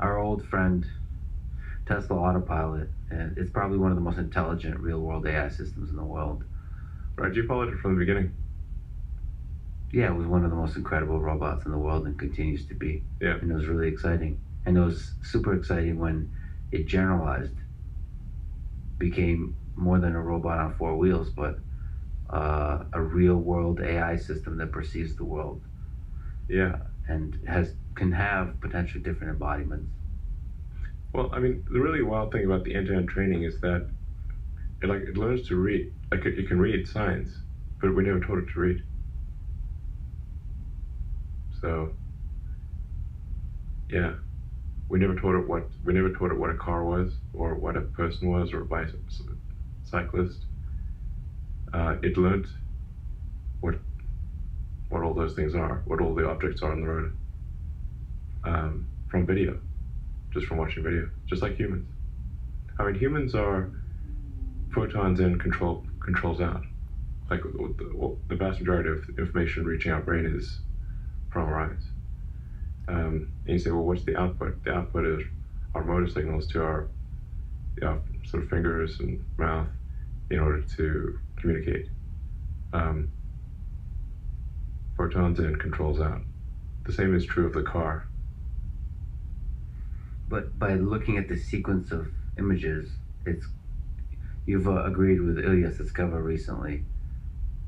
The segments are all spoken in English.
our old friend Tesla autopilot, and it's probably one of the most intelligent real-world AI systems in the world. Right, you followed it from the beginning. Yeah, it was one of the most incredible robots in the world and continues to be. Yeah. And it was really exciting. And it was super exciting when it generalized, became more than a robot on four wheels, but a real-world AI system that perceives the world. Yeah. And can have potentially different embodiments. Well, I mean, the really wild thing about the end-to-end training is that it learns to read. Like it can read signs, but we never taught it to read. So, yeah, we never taught it what a car was, or what a person was, or a bicyclist. It learned what all those things are, what all the objects are on the road, from video, just from watching video, just like humans. I mean, humans are photons in, controls out. Like the vast majority of information reaching our brain is from our eyes. And you say, well, what's the output? The output is our motor signals to our sort of fingers and mouth in order to communicate. Photons in, controls out. The same is true of the car. But by looking at the sequence of images, you've agreed with Ilyas Iskeva recently,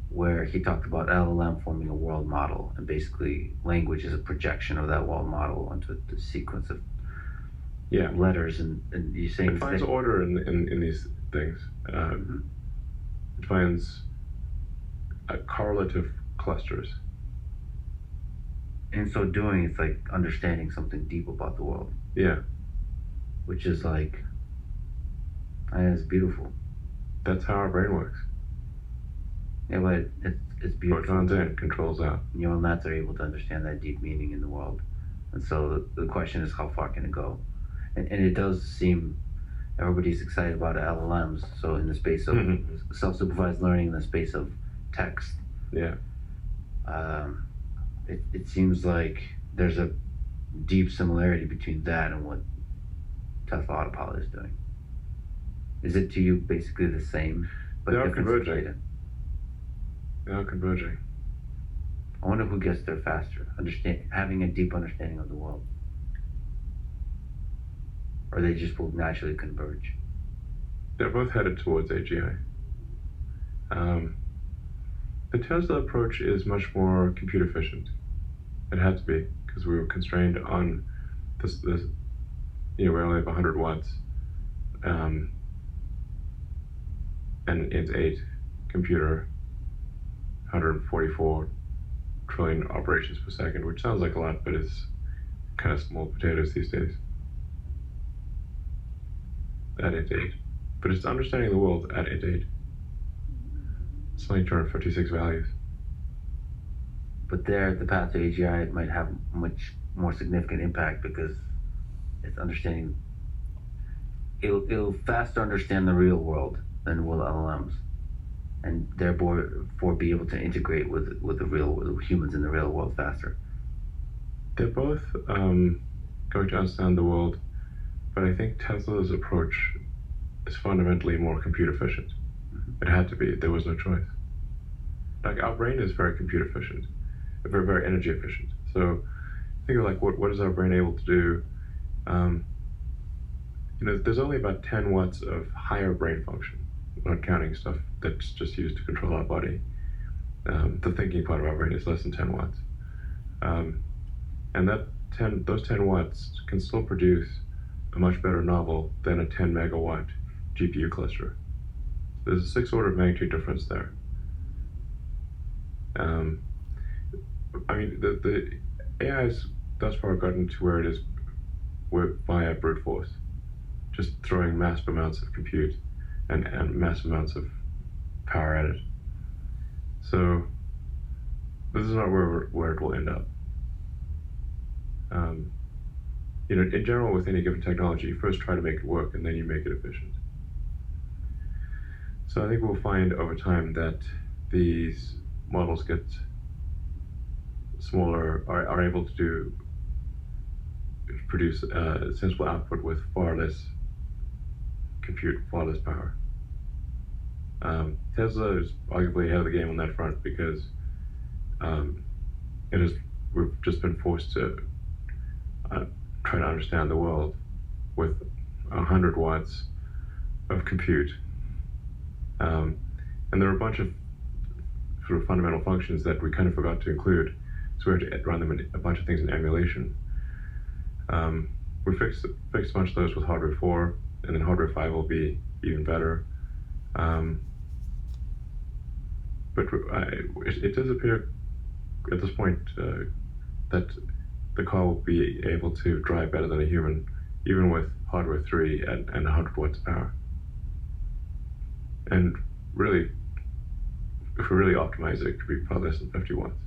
where he talked about LLM forming a world model, and basically language is a projection of that world model onto the sequence of letters, and you're saying it finds order in these things. It finds correlative clusters. In so doing, it's like understanding something deep about the world. Yeah. Which is like, it's beautiful. That's how our brain works. Yeah, but it's beautiful. Photons in, controls out. Neural nets are able to understand that deep meaning in the world. And so the question is, how far can it go? And it does seem everybody's excited about LLMs. So in the space of self-supervised learning, in the space of text, it seems like there's a deep similarity between that and what Tesla autopilot is doing. Is it to you basically the same, but they are different converging? They are converging. I wonder who gets there faster, having a deep understanding of the world. Or they just will naturally converge. They're both headed towards AGI. The Tesla approach is much more compute efficient. It had to be, because we were constrained on this we only have 100 watts. And it's 8 computer, 144 trillion operations per second, which sounds like a lot, but it's kind of small potatoes these days. At 8.8. But it's understanding the world at 8.8. It's only 256 values. But there, the path to AGI might have much more significant impact because it's understanding. It'll faster understand the real world than will LLMs, and therefore be able to integrate with humans in the real world faster. They're both going to understand the world, but I think Tesla's approach is fundamentally more compute efficient. It had to be. There was no choice. Like, our brain is very compute efficient, very, very energy efficient. So think of like what is our brain able to do? There's only about 10 watts of higher brain function, not counting stuff that's just used to control our body. The thinking part of our brain is less than 10 watts. And those 10 watts can still produce a much better novel than a 10 megawatt GPU cluster. There's a 6 order of magnitude difference there. I mean, the AI has thus far gotten to where it is via brute force, just throwing massive amounts of compute and massive amounts of power at it. So this is not where it will end up. In general, with any given technology, you first try to make it work and then you make it efficient. So I think we'll find over time that these models get smaller, are able to do produce sensible output with far less compute, far less power. Tesla is arguably ahead of the game on that front because we've just been forced to try to understand the world with 100 watts of compute. And there are a bunch of sort of fundamental functions that we kind of forgot to include, so we have to run them in a bunch of things in emulation. We fixed a bunch of those with hardware 4, and then hardware 5 will be even better. But it does appear at this point that the car will be able to drive better than a human, even with hardware 3 and 100 watts of power. And really, if we really optimize it, it could be far less than 50 watts.